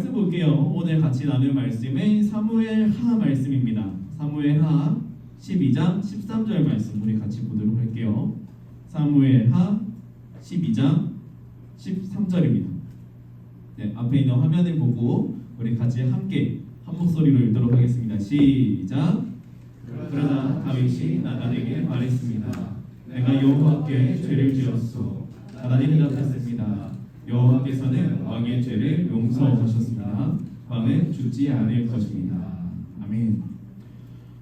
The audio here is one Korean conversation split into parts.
말씀 볼게요. 오늘 같이 나눌 말씀은 사무엘하 말씀입니다. 사무엘하 12장 13절 말씀 우리 같이 보도록 할게요. 사무엘하 12장 13절입니다. 네, 앞에 있는 화면을 보고 우리 같이 함께 한 목소리로 읽도록 하겠습니다. 시작. 그러나 다윗이 나단에게 말했습니다. 내가 여호와께 죄를 지었소. 나단이 대답했습니다. 여호와께서는 왕의 죄를 용서하셨습니다. 왕은 죽지 않을 것입니다. 아멘.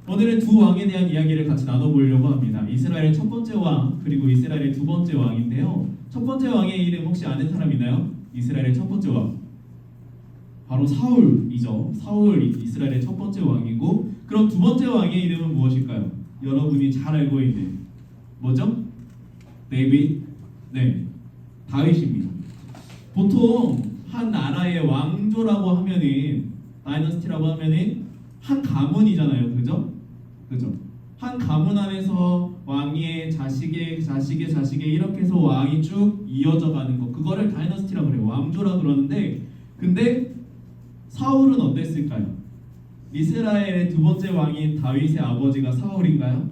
오늘은 두 왕에 대한 이야기를 같이 나눠보려고 합니다. 이스라엘의 첫 번째 왕 그리고 이스라엘의 두 번째 왕인데요. 첫 번째 왕의 이름 혹시 아는 사람 있나요? 이스라엘의 첫 번째 왕 바로 사울이죠. 사울 이스라엘의 첫 번째 왕이고, 그럼 두 번째 왕의 이름은 무엇일까요? 여러분이 잘 알고 있는 뭐죠? 데이빗, 네, 다윗입니다. 보통 한 나라의 왕조라고 하면은 다이너스티라고 하면은 한 가문이잖아요, 그죠? 한 가문 안에서 왕의 자식의 이렇게 해서 왕이 쭉 이어져 가는 거, 그거를 다이너스티라고 그래요. 왕조라 그러는데, 근데 사울은 어땠을까요? 이스라엘의 두 번째 왕인 다윗의 아버지가 사울인가요?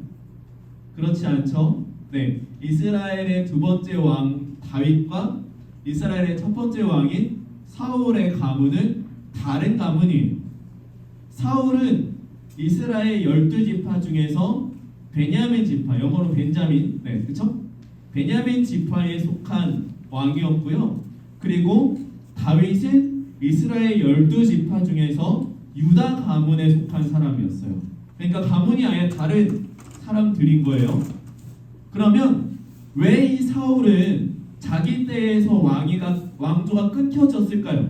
그렇지 않죠? 네, 이스라엘의 두 번째 왕 다윗과 이스라엘의 첫 번째 왕인 사울의 가문은 다른 가문이에요. 사울은 이스라엘 12지파 중에서 베냐민 지파, 영어로 벤자민, 네, 그렇죠? 베냐민 지파에 속한 왕이었고요. 그리고 다윗은 이스라엘 12지파 중에서 유다 가문에 속한 사람이었어요. 그러니까 가문이 아예 다른 사람들인 거예요. 그러면 왜 이 사울은 자기 때에서 왕조가 끊겨졌을까요?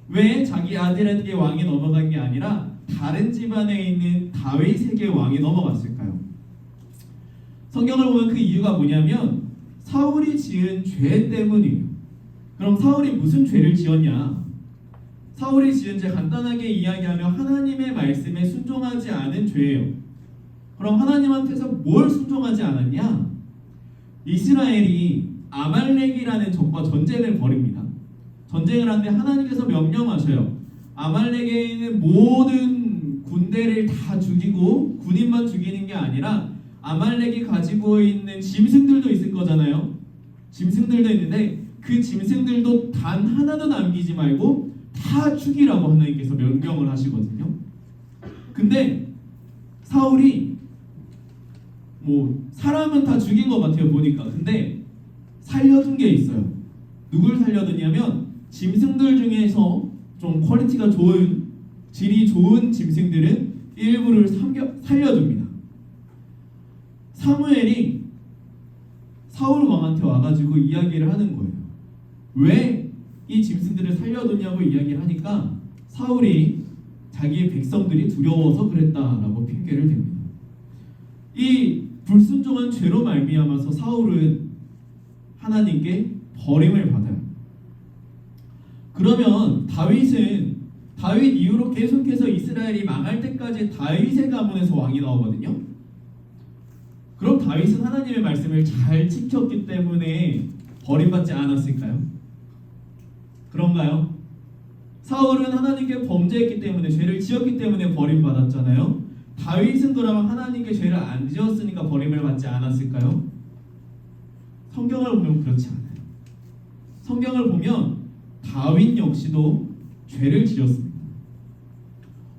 왜 자기 아들에게 왕이 넘어간 게 아니라 다른 집안에 있는 다윗에게 왕이 넘어갔을까요? 성경을 보면 그 이유가 뭐냐면 사울이 지은 죄 때문이에요. 그럼 사울이 무슨 죄를 지었냐? 사울이 지은 죄 간단하게 이야기하면 하나님의 말씀에 순종하지 않은 죄예요. 그럼 하나님한테서 뭘 순종하지 않았냐? 이스라엘이 아말렉이라는 적과 전쟁을 벌입니다. 전쟁을 하는데 하나님께서 명령하셔요. 아말렉에 있는 모든 군대를 다 죽이고 군인만 죽이는 게 아니라 아말렉이 가지고 있는 짐승들도 있을 거잖아요. 짐승들도 있는데 그 짐승들도 단 하나도 남기지 말고 다 죽이라고 하나님께서 명령을 하시거든요. 근데 사울이 사람은 다 죽인 것 같아요, 보니까. 근데 살려둔 게 있어요. 누굴 살려두냐면 짐승들 중에서 좀 퀄리티가 좋은, 질이 좋은 짐승들은 일부를 살려줍니다. 사무엘이 사울 왕한테 와가지고 이야기를 하는 거예요. 왜 이 짐승들을 살려두냐고 이야기를 하니까 사울이 자기의 백성들이 두려워서 그랬다라고 핑계를 댑니다. 이 불순종한 죄로 말미암아서 사울은 하나님께 버림을 받아요. 그러면 다윗 이후로 계속해서 이스라엘이 망할 때까지 다윗의 가문에서 왕이 나오거든요. 그럼 다윗은 하나님의 말씀을 잘 지켰기 때문에 버림받지 않았을까요? 그런가요? 사울은 하나님께 범죄했기 때문에, 죄를 지었기 때문에 버림받았잖아요. 다윗은 그러면 하나님께 죄를 안 지었으니까 버림을 받지 않았을까요? 성경을 보면 그렇지 않아요. 성경을 보면 다윗 역시도 죄를 지었습니다.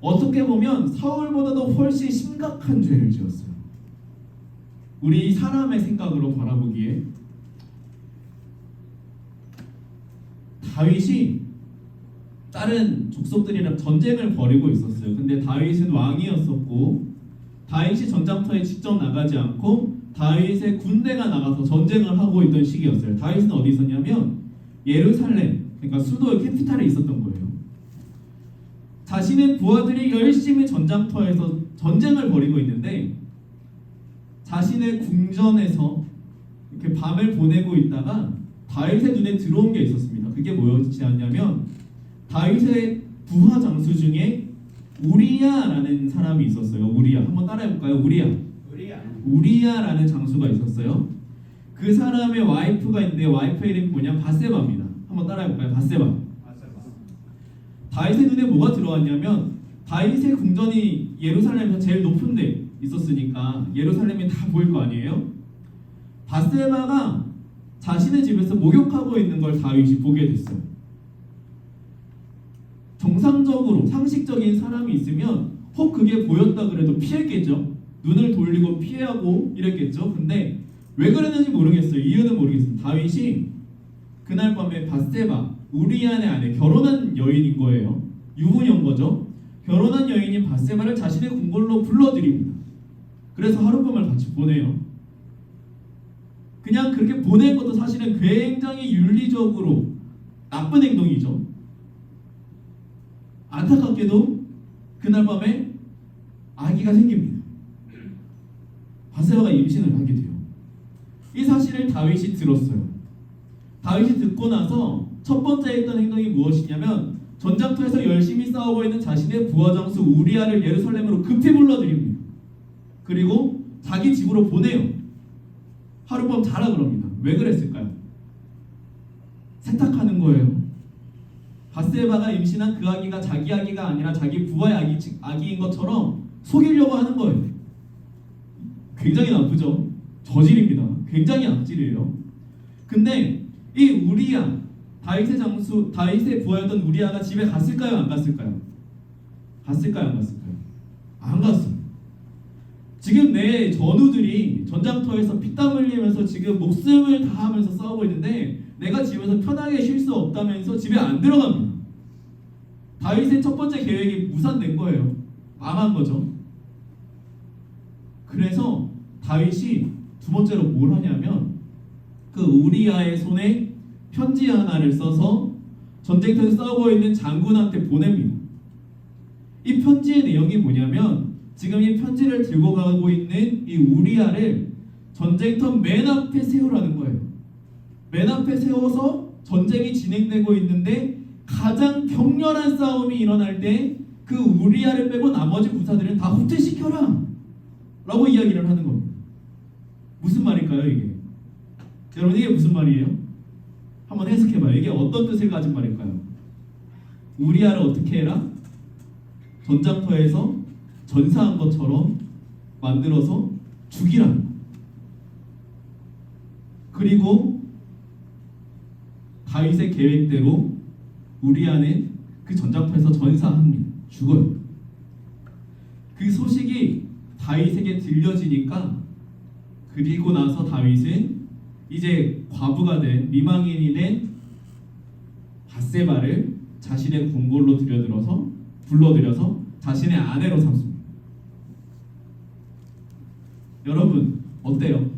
어떻게 보면 사울보다도 훨씬 심각한 죄를 지었어요. 우리 사람의 생각으로 바라보기에 다윗이 다른 족속들이랑 전쟁을 벌이고 있었어요. 근데 다윗은 왕이었었고, 다윗이 전장터에 직접 나가지 않고 다윗의 군대가 나가서 전쟁을 하고 있던 시기였어요. 다윗은 어디 있었냐면 예루살렘, 그러니까 수도의 캐피탈에 있었던 거예요. 자신의 부하들이 열심히 전장터에서 전쟁을 벌이고 있는데 자신의 궁전에서 이렇게 밤을 보내고 있다가 다윗의 눈에 들어온 게 있었습니다. 그게 뭐였냐면 다윗의 부하 장수 중에 우리야라는 사람이 있었어요. 우리야, 한번 따라해볼까요? 우리야라는 장수가 있었어요. 그 사람의 와이프가 있는데 와이프 이름이 뭐냐? 바세바입니다. 한번 따라해볼까요? 바세바. 다윗의 눈에 뭐가 들어왔냐면 다윗의 궁전이 예루살렘에서 제일 높은 데 있었으니까 예루살렘이 다 보일 거 아니에요? 바세바가 자신의 집에서 목욕하고 있는 걸 다윗이 보게 됐어요. 정상적으로 상식적인 사람이 있으면 혹 그게 보였다 그래도 피했겠죠. 눈을 돌리고 피하고 이랬겠죠. 근데 왜 그랬는지 모르겠어요. 이유는 모르겠어요. 다윗이 그날 밤에 바세바 우리아의 아내 결혼한 여인인 거예요. 유부녀인 거죠. 결혼한 여인인 바세바를 자신의 궁궐로 불러들입니다. 그래서 하룻밤을 같이 보내요. 그냥 그렇게 보낸 것도 사실은 굉장히 윤리적으로 나쁜 행동이죠. 안타깝게도 그날 밤에 아기가 생깁니다. 바세바가 임신을 하게 돼요. 이 사실을 다윗이 들었어요. 다윗이 듣고 나서 첫 번째 했던 행동이 무엇이냐면 전장터에서 열심히 싸우고 있는 자신의 부하장수 우리아를 예루살렘으로 급히 불러들입니다. 그리고 자기 집으로 보내요. 하룻밤 자라 그럽니다. 왜 그랬을까요? 세탁하는 거예요. 바세바가 임신한 그 아기가 자기 아기가 아니라 자기 부하의 아기인 것처럼 속이려고 하는 거예요. 굉장히 나쁘죠? 저질입니다. 굉장히 악질이에요. 근데 이 우리아, 다윗의 부하였던 우리아가 집에 갔을까요? 안 갔을까요? 갔을까요? 안 갔을까요? 안 갔어요. 지금 내 전우들이 전장터에서 피땀 흘리면서 지금 목숨을 다하면서 싸우고 있는데 내가 집에서 편하게 쉴 수 없다면서 집에 안 들어갑니다. 다윗의 첫 번째 계획이 무산된 거예요. 망한 거죠. 그래서 다윗이 두 번째로 뭘 하냐면 그 우리아의 손에 편지 하나를 써서 전쟁터에서 싸우고 있는 장군한테 보냅니다. 이 편지의 내용이 뭐냐면 지금 이 편지를 들고 가고 있는 이 우리아를 전쟁터 맨 앞에 세우라는 거예요. 맨 앞에 세워서 전쟁이 진행되고 있는데 가장 격렬한 싸움이 일어날 때 그 우리아를 빼고 나머지 부사들은 다 후퇴시켜라 라고 이야기를 하는 겁니다. 무슨 말일까요 이게? 여러분 이게 무슨 말이에요? 한번 해석해봐요. 이게 어떤 뜻을 가진 말일까요? 우리아를 어떻게 해라? 전장터에서 전사한 것처럼 만들어서 죽이라. 그리고 다윗의 계획대로 우리아는 그 전장터에서 전사합니다. 죽어요. 그 소식이 다윗에게 들려지니까 그리고 나서 다윗은 이제 과부가 된 미망인이 된 바세바를 자신의 궁궐로 불러들여서 자신의 아내로 삼습니다. 여러분 어때요?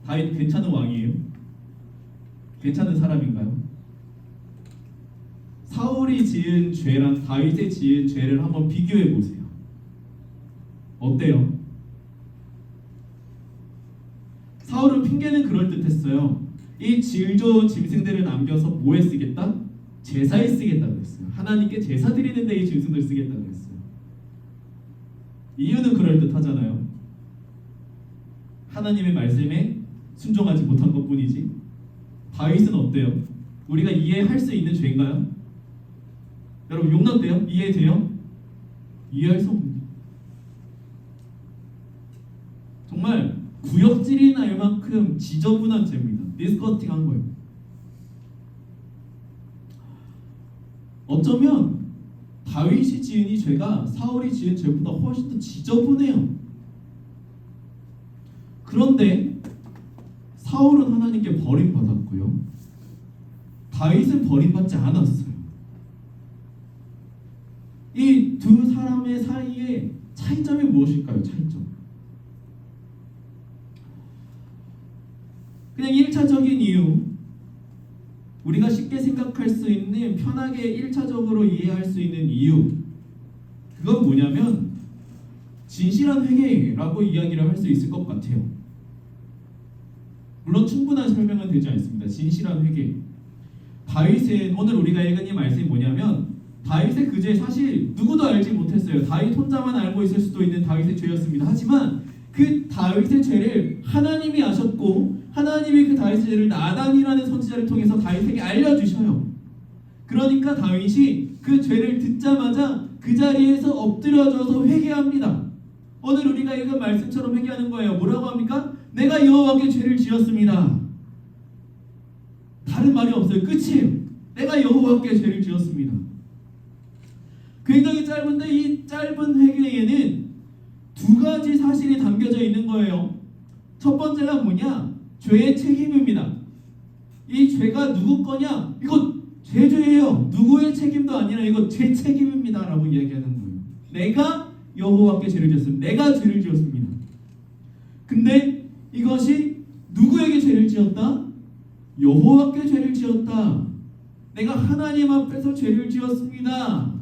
다윗 괜찮은 왕이에요? 괜찮은 사람인가요? 사울이 지은 죄랑 다윗이 지은 죄를 한번 비교해 보세요. 어때요? 사울은 핑계는 그럴듯했어요. 이 질 좋은 짐승들을 남겨서 뭐에 쓰겠다? 제사에 쓰겠다 그랬어요. 하나님께 제사 드리는데 이 짐승들 쓰겠다 그랬어요. 이유는 그럴듯하잖아요. 하나님의 말씀에 순종하지 못한 것뿐이지. 다윗은 어때요? 우리가 이해할 수 있는 죄인가요? 여러분 용납돼요? 이해돼요? 이해할 수 없는 정말 구역질이 날 만큼 지저분한 죄입니다. 디스커스팅한 거예요. 어쩌면 다윗이 지은 이 죄가 사울이 지은 죄보다 훨씬 더 지저분해요. 그런데 사울은 하나님께 버림받았고요. 다윗은 버림받지 않았어요. 이 두 사람의 사이에 차이점이 무엇일까요? 차이점. 그냥 1차적인 이유, 우리가 쉽게 생각할 수 있는 편하게 1차적으로 이해할 수 있는 이유, 그건 뭐냐면 진실한 회개라고 이야기를 할 수 있을 것 같아요. 물론 충분한 설명은 되지 않습니다. 진실한 회개. 다윗은 오늘 우리가 읽은 이 말씀이 뭐냐면 다윗의 그 죄 사실 누구도 알지 못했어요. 다윗 혼자만 알고 있을 수도 있는 다윗의 죄였습니다. 하지만 그 다윗의 죄를 하나님이 아셨고 하나님이 그 다윗의 죄를 나단이라는 선지자를 통해서 다윗에게 알려주셔요. 그러니까 다윗이 그 죄를 듣자마자 그 자리에서 엎드려져서 회개합니다. 오늘 우리가 읽은 말씀처럼 회개하는 거예요. 뭐라고 합니까? 내가 여호와께 죄를 지었습니다. 다른 말이 없어요. 끝이에요. 내가 여호와께 죄를 지었습니다. 굉장히 짧은데 이 짧은 회개에는 두 가지 사실이 담겨져 있는 거예요. 첫 번째가 뭐냐? 죄의 책임입니다. 이 죄가 누구 거냐? 이거 제 죄예요. 누구의 책임도 아니라 이거 제 책임입니다 라고 이야기하는 거예요. 내가 여호와께 죄를 지었습니다. 내가 죄를 지었습니다. 근데 이것이 누구에게 죄를 지었다? 여호와께 죄를 지었다. 내가 하나님 앞에서 죄를 지었습니다.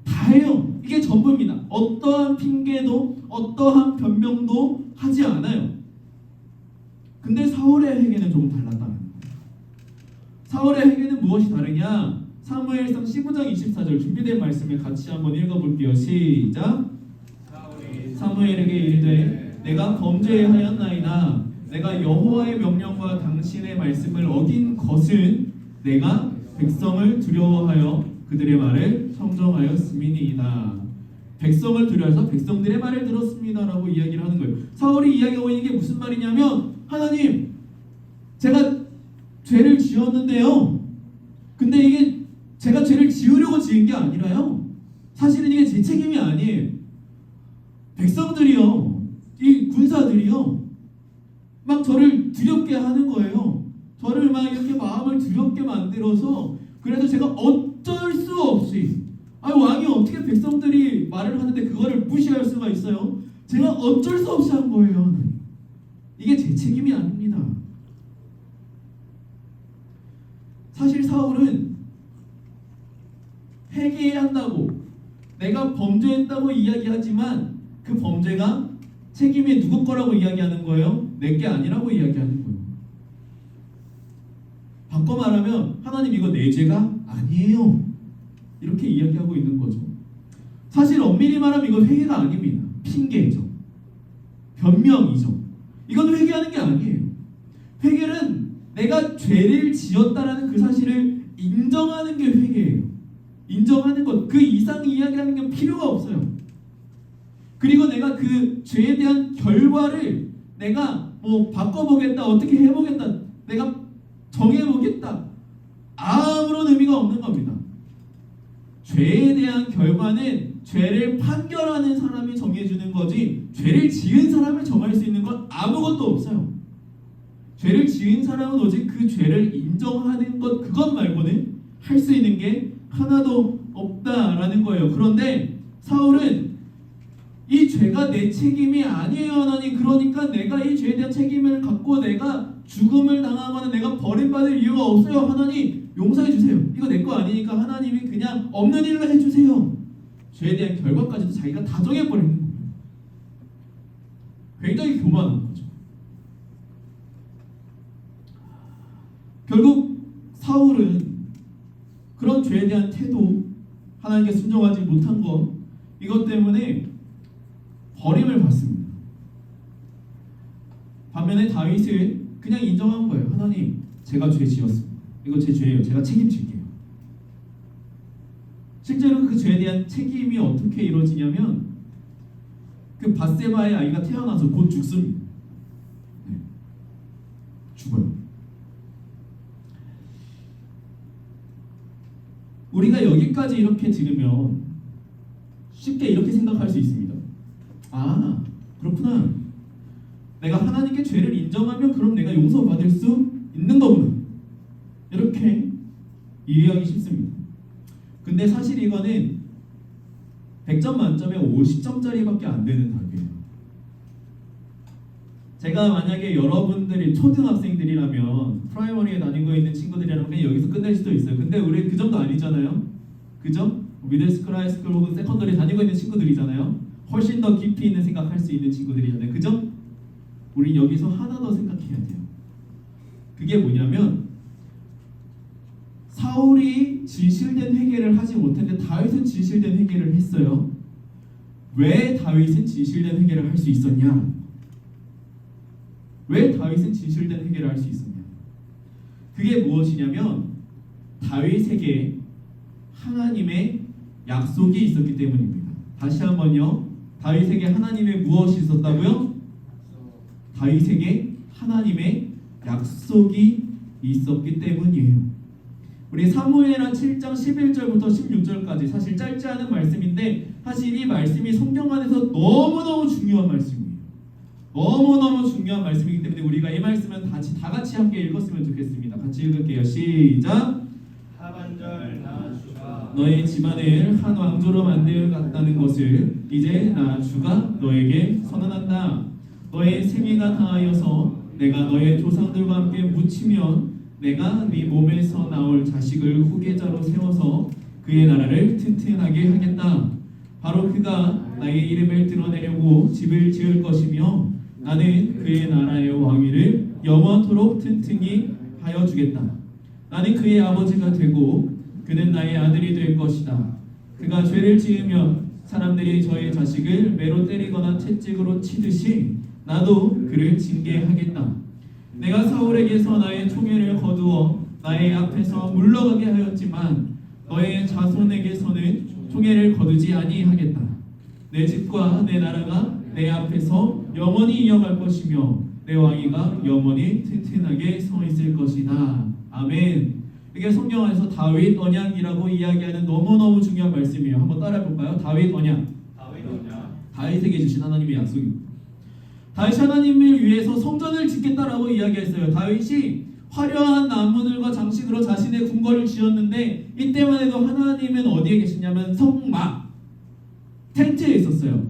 다예요. 이게 전부입니다. 어떠한 핑계도 어떠한 변명도 하지 않아요. 근데 사울의 회개는 조금 달랐다는 거예요. 사울의 회개는 무엇이 다르냐? 사무엘상 15장 24절 준비된 말씀을 같이 한번 읽어볼게요. 시작. 사무엘에게 이르되 내가 범죄하였나이다. 내가 여호와의 명령과 당신의 말씀을 어긴 것은 내가 백성을 두려워하여 그들의 말을 청정하였음이니이다. 백성을 두려워해서 백성들의 말을 들었습니다라고 이야기를 하는 거예요. 사울이 이야기하고 있는 게 무슨 말이냐면, 하나님, 제가 죄를 지었는데요. 근데 이게 제가 죄를 지으려고 지은 게 아니라요. 사실은 이게 제 책임이 아니에요. 백성들이요, 이 군사들이요, 막 저를 두렵게 하는 거예요. 저를 막 이렇게 마음을 두렵게 만들어서, 그래서 제가 어쩔 수 없이, 왕이 어떻게 백성들이 말을 하는데 그거를 무시할 수가 있어요? 제가 어쩔 수 없이 한 거예요. 이게 제 책임이 아닙니다. 사실 사울은 회개해야 한다고, 내가 범죄했다고 이야기하지만 그 범죄가 책임이 누구 거라고 이야기하는 거예요? 내게 아니라고 이야기하는 거예요. 바꿔 말하면, 하나님, 이거 내 죄가 아니에요, 이렇게 이야기하고 있는 거죠. 사실 엄밀히 말하면 이건 회개가 아닙니다. 핑계죠. 변명이죠. 이건 회개하는 게 아니에요. 회개는 내가 죄를 지었다라는 그 사실을 인정하는 게 회개예요. 인정하는 것, 그 이상 이야기하는 게 필요가 없어요. 그리고 내가 그 죄에 대한 결과를 내가 바꿔보겠다, 어떻게 해보겠다, 내가 정해보겠다, 아무런 의미가 없는 겁니다. 죄에 대한 결과는 죄를 판결하는 사람이 정해주는 거지, 죄를 지은 사람을 정할 수 있는 건 아무것도 없어요. 죄를 지은 사람은 오직 그 죄를 인정하는 것, 그것 말고는 할 수 있는 게 하나도 없다라는 거예요. 그런데 사울은 이 죄가 내 책임이 아니에요, 하나님. 그러니까 내가 이 죄에 대한 책임을 갖고 내가 죽음을 당하거나 내가 버림받을 이유가 없어요. 하나님, 용서해 주세요. 이거 내 거 아니니까 하나님이 그냥 없는 일로 해주세요. 죄에 대한 결과까지도 자기가 다 정해버리는 거예요. 굉장히 교만한 거죠. 결국 사울은 그런 죄에 대한 태도, 하나님께 순종하지 못한 것, 이것 때문에 버림을 받습니다. 반면에 다윗은 그냥 인정한 거예요. 하나님, 제가 죄 지었습니다. 이거 제 죄예요. 제가 책임질게요. 실제로 그 죄에 대한 책임이 어떻게 이루어지냐면, 그 밧세바의 아이가 태어나서 곧 죽습니다. 죽어요. 우리가 여기까지 이렇게 들으면 쉽게 이렇게 생각할 수 있습니다. 아, 그렇구나. 내가 하나님께 죄를 인정하면 그럼 내가 용서받을 수 있는 거구나. 이렇게 이해하기 쉽습니다. 근데 사실 이거는 100점 만점에 50점짜리밖에 안 되는 답이에요. 제가 만약에 여러분들이 초등학생들이라면, 프라이머리에 다니고 있는 친구들이라면 그냥 여기서 끝낼 수도 있어요. 근데 우리 그 정도 아니잖아요. 그죠? 미들스쿨, 하이스쿨 혹은 세컨더리 다니고 있는 친구들이잖아요. 훨씬 더 깊이 있는 생각할 수 있는 친구들이잖아요. 그죠? 우리 여기서 하나 더 생각해야 돼요. 그게 뭐냐면, 사울이 진실된 회개를 하지 못했는데 다윗은 진실된 회개를 했어요. 왜 다윗은 진실된 회개를 할 수 있었냐? 왜 다윗은 진실된 회개를 할 수 있었냐? 그게 무엇이냐면, 다윗에게 하나님의 약속이 있었기 때문입니다. 다시 한번요. 다윗에게 하나님의 무엇이 있었다고요? 다윗에게 하나님의 약속이 있었기 때문이에요. 우리 사무엘하 7장 11절부터 16절까지 사실 짧지 않은 말씀인데 사실 이 말씀이 성경 안에서 너무너무 중요한 말씀이에요. 너무너무 중요한 말씀이기 때문에 우리가 이 말씀은 다 같이 함께 읽었으면 좋겠습니다. 같이 읽을게요. 시작. 하반절 나 주가 너의 집안을 한 왕조로 만들었다는 것을 이제 나 주가 너에게 선언한다. 너의 생애가 다하여서 내가 너의 조상들과 함께 묻히면 내가 네 몸에서 나올 자식을 후계자로 세워서 그의 나라를 튼튼하게 하겠다. 바로 그가 나의 이름을 드러내려고 집을 지을 것이며 나는 그의 나라의 왕위를 영원토록 튼튼히 하여 주겠다. 나는 그의 아버지가 되고 그는 나의 아들이 될 것이다. 그가 죄를 지으면 사람들이 저의 자식을 매로 때리거나 채찍으로 치듯이 나도 그를 징계하겠다. 내가 사울에게서 나의 총애를 거두어 나의 앞에서 물러가게 하였지만 너의 자손에게서는 총애를 거두지 아니하겠다. 내 집과 내 나라가 내 앞에서 영원히 이어갈 것이며 내 왕위가 영원히 튼튼하게 서 있을 것이다. 아멘. 이게 성경 안에서 다윗 언약이라고 이야기하는 너무너무 중요한 말씀이에요. 한번 따라해볼까요? 다윗 언약. 다윗에게 주신 하나님의 약속입니다. 다윗이 하나님을 위해서 성전을 짓겠다라고 이야기했어요. 다윗이 화려한 나무들과 장식으로 자신의 궁궐을 지었는데 이때만 해도 하나님은 어디에 계시냐면 성막 텐트에 있었어요.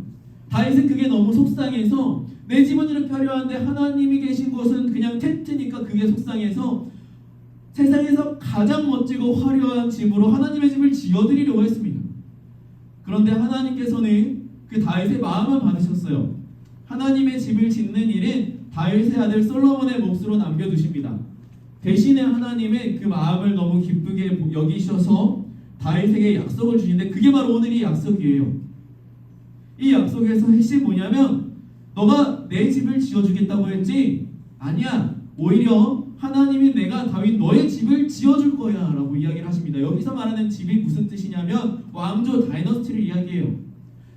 다윗은 그게 너무 속상해서 내 집은 이렇게 화려한데 하나님이 계신 곳은 그냥 텐트니까 그게 속상해서 세상에서 가장 멋지고 화려한 집으로 하나님의 집을 지어드리려고 했습니다. 그런데 하나님께서는 그 다윗의 마음을 받으셨어요. 하나님의 집을 짓는 일은 다윗의 아들 솔로몬의 몫으로 남겨두십니다. 대신에 하나님의 그 마음을 너무 기쁘게 여기셔서 다윗에게 약속을 주시는데 그게 바로 오늘 이 약속이에요. 이 약속에서 핵심이 뭐냐면 너가 내 집을 지어주겠다고 했지? 아니야. 오히려 하나님이 내가 다윗 너의 집을 지어줄 거야 라고 이야기를 하십니다. 여기서 말하는 집이 무슨 뜻이냐면 왕조 다이너스티를 이야기해요.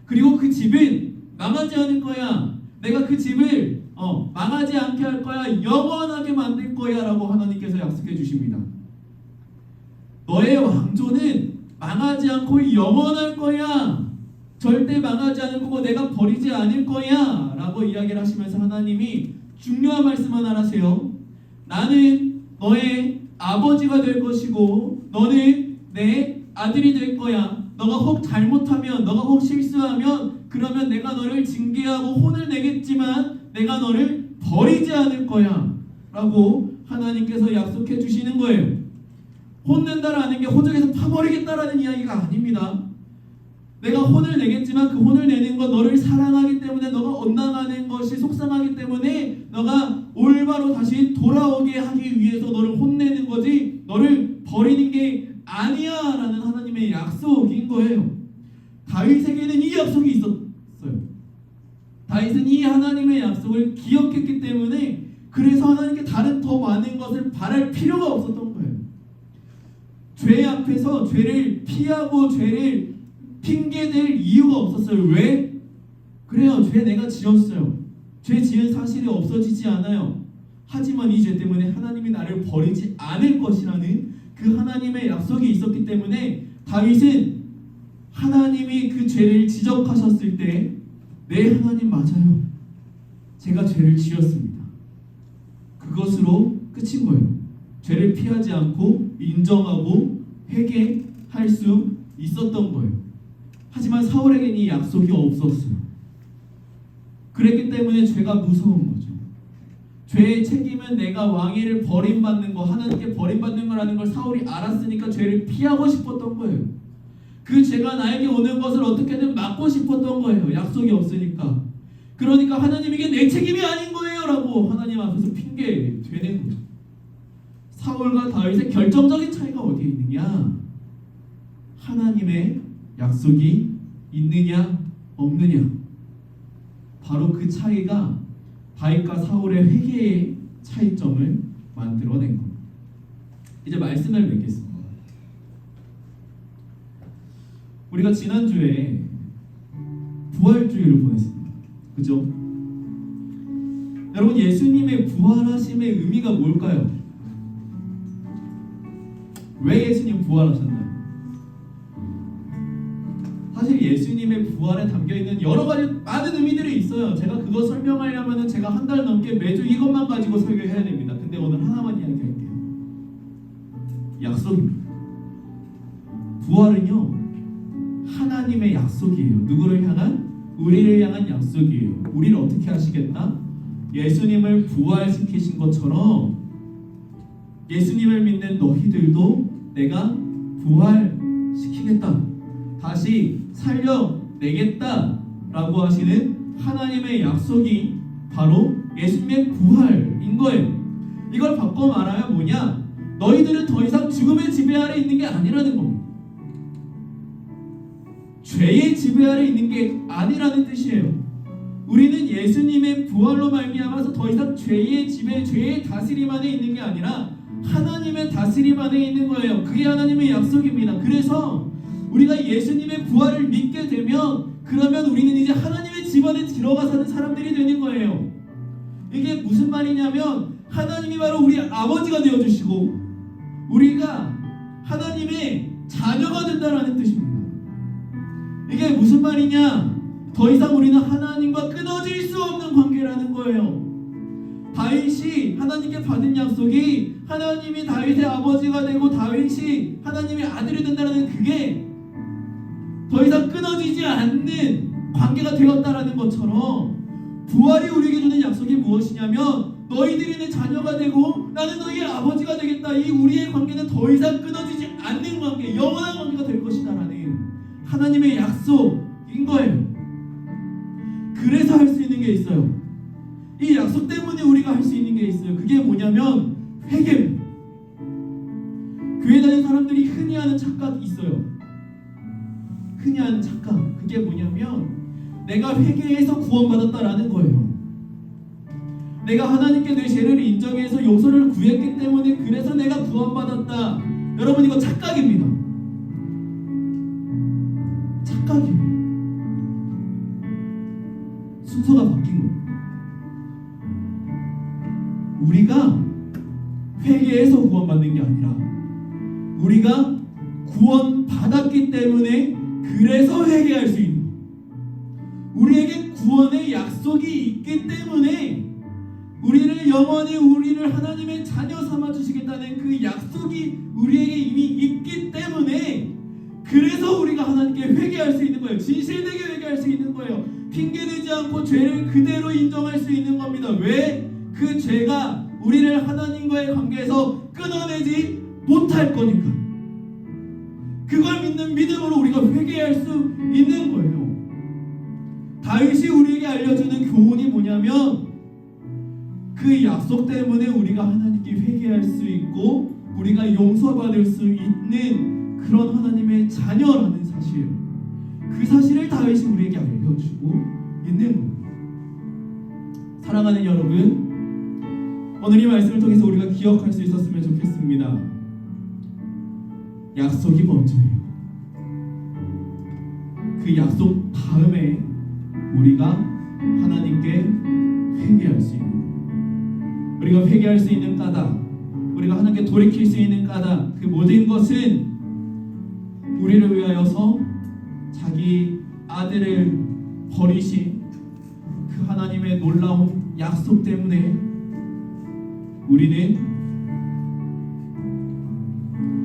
그리고 그 집은 망하지 않을 거야. 내가 그 집을 망하지 않게 할 거야. 영원하게 만들 거야 라고 하나님께서 약속해 주십니다. 너의 왕조는 망하지 않고 영원할 거야. 절대 망하지 않을 거고 내가 버리지 않을 거야 라고 이야기를 하시면서 하나님이 중요한 말씀 하나 하세요. 나는 너의 아버지가 될 것이고 너는 내 아들이 될 거야. 너가 혹 잘못하면 너가 혹 실수하면 그러면 내가 너를 징계하고 혼을 내겠지만 내가 너를 버리지 않을 거야 라고 하나님께서 약속해 주시는 거예요. 혼낸다라는 게 호적에서 파버리겠다라는 이야기가 아닙니다. 내가 혼을 내겠지만 그 혼을 내는 건 너를 사랑하기 때문에 너가 엇나가는 것이 속상하기 때문에 너가 올바로 다시 돌아오게 하기 위해서 너를 혼내는 거지 너를 버리는 게 아니야 라는 하나님의 약속인 거예요. 다윗에게는 이 약속이 있었어요. 다윗은 이 하나님의 약속을 기억했기 때문에 그래서 하나님께 다른 더 많은 것을 바랄 필요가 없었던 거예요. 죄 앞에서 죄를 피하고 죄를 핑계댈 이유가 없었어요. 왜? 그래요. 죄 내가 지었어요. 죄 지은 사실이 없어지지 않아요. 하지만 이 죄 때문에 하나님이 나를 버리지 않을 것이라는 그 하나님의 약속이 있었기 때문에 다윗은 하나님이 그 죄를 지적하셨을 때 네 하나님 맞아요. 제가 죄를 지었습니다. 그것으로 끝인 거예요. 죄를 피하지 않고 인정하고 회개할 수 있었던 거예요. 하지만 사울에게는 이 약속이 없었어요. 그랬기 때문에 죄가 무서운 거죠. 죄의 책임은 내가 왕위를 버림받는 거, 하나님께 버림받는 거라는 걸 사울이 알았으니까 죄를 피하고 싶었던 거예요. 그 죄가 나에게 오는 것을 어떻게든 막고 싶었던 거예요. 약속이 없으니까. 그러니까 하나님에게 내 책임이 아닌 거예요 라고 하나님 앞에서 핑계 대는 거죠. 사울과 다윗의 결정적인 차이가 어디에 있느냐? 하나님의 약속이 있느냐 없느냐. 바로 그 차이가 다윗과 사울의 회개의 차이점을 만들어낸 겁니다. 이제 말씀을 맺겠습니다. 우리가 지난주에 부활주의를 보냈습니다. 그죠? 여러분, 예수님의 부활하심의 의미가 뭘까요? 왜 예수님 부활하셨나요? 사실 예수님의 부활에 담겨있는 여러 가지 많은 의미들이 있어요. 제가 그거 설명하려면 제가 한 달 넘게 매주 이것만 가지고 설교해야 됩니다. 근데 오늘 하나만 이야기할게요. 약속입니다. 부활은요, 하나님의 약속이에요. 누구를 향한? 우리를 향한 약속이에요. 우리를 어떻게 하시겠다? 예수님을 부활시키신 것처럼 예수님을 믿는 너희들도 내가 부활시키겠다, 다시 살려내겠다 라고 하시는 하나님의 약속이 바로 예수님의 부활인 거예요. 이걸 바꿔 말하면 뭐냐? 너희들은 더 이상 죽음의 지배 아래 있는 게 아니라는 겁니다. 죄의 지배 아래 있는 게 아니라는 뜻이에요. 우리는 예수님의 부활로 말미암아서 더 이상 죄의 지배, 죄의 다스림 안에 있는 게 아니라 하나님의 다스림 안에 있는 거예요. 그게 하나님의 약속입니다. 그래서 우리가 예수님의 부활을 믿게 되면, 그러면 우리는 이제 하나님의 집안에 들어가 사는 사람들이 되는 거예요. 이게 무슨 말이냐면 하나님이 바로 우리 아버지가 되어주시고 우리가 하나님의 자녀가 된다라는 뜻입니다. 이게 무슨 말이냐? 더 이상 우리는 하나님과 끊어질 수 없는 관계라는 거예요. 다윗이 하나님께 받은 약속이 하나님이 다윗의 아버지가 되고 다윗이 하나님의 아들이 된다는, 그게 더 이상 끊어지지 않는 관계가 되었다라는 것처럼 부활이 우리에게 주는 약속이 무엇이냐면 너희들이 내 자녀가 되고 나는 너희의 아버지가 되겠다. 이 우리의 관계는 더 이상 끊어지지 않는 관계, 영원한 관계가 될 것이다라는 하나님의 약속인 거예요. 그래서 할 수 있는 게 있어요. 이 약속 때문에 우리가 할 수 있는 게 있어요. 그게 뭐냐면 회개입니다. 교회 다니는 사람들이 흔히 하는 착각이 있어요. 흔히 하는 착각, 그게 뭐냐면 내가 회개해서 구원받았다라는 거예요. 내가 하나님께 내 죄를 인정해서 용서를 구했기 때문에 그래서 내가 구원받았다. 여러분, 이거 착각입니다. 착각이에요. 순서가 바뀐 거예요. 우리가 회개해서 구원받는 게 아니라 우리가 구원받았기 때문에 그래서 회개할 수 있는, 우리에게 구원의 약속이 있기 때문에 우리를 영원히 우리를 하나님의 자녀 삼아주시겠다는 그 약속이 우리에게 이미 있기 때문에 그래서 우리가 하나님께 회개할 수 있는 거예요. 진실되게 회개할 수 있는 거예요. 핑계대지 않고 죄를 그대로 인정할 수 있는 겁니다. 왜? 그 죄가 우리를 하나님과의 관계에서 끊어내지 못할 거니까. 그걸 믿는 믿음으로 우리가 회개할 수 있는 거예요. 다윗이 우리에게 알려주는 교훈이 뭐냐면 그 약속 때문에 우리가 하나님께 회개할 수 있고 우리가 용서받을 수 있는 그런 하나님의 자녀라는 사실, 그 사실을 다윗이 우리에게 알려주고 있는 거예요. 사랑하는 여러분, 오늘 이 말씀을 통해서 우리가 기억할 수 있었으면 좋겠습니다. 약속이 먼저예요. 그 약속 다음에 우리가 하나님께 회개할 수 있는, 우리가 회개할 수 있는 까닭, 우리가 하나님께 돌이킬 수 있는 까닭, 그 모든 것은 우리를 위하여서 자기 아들을 버리신 그 하나님의 놀라운 약속 때문에 우리는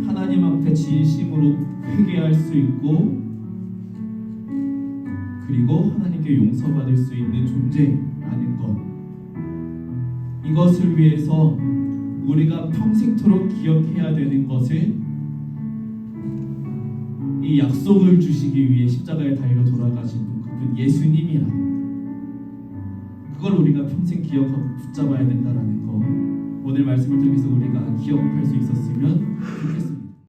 하나님 앞에 진심으로 회개할 수 있고 그리고 하나님께 용서받을 수 있는 존재라는 것, 이것을 위해서 우리가 평생토록 기억해야 되는 것은 이 약속을 주시기 위해 십자가에 달려 돌아가신 분, 그분 예수님이라, 그걸 우리가 평생 기억하고 붙잡아야 된다는 거, 오늘 말씀을 통해서 우리가 기억할 수 있었으면 좋겠습니다.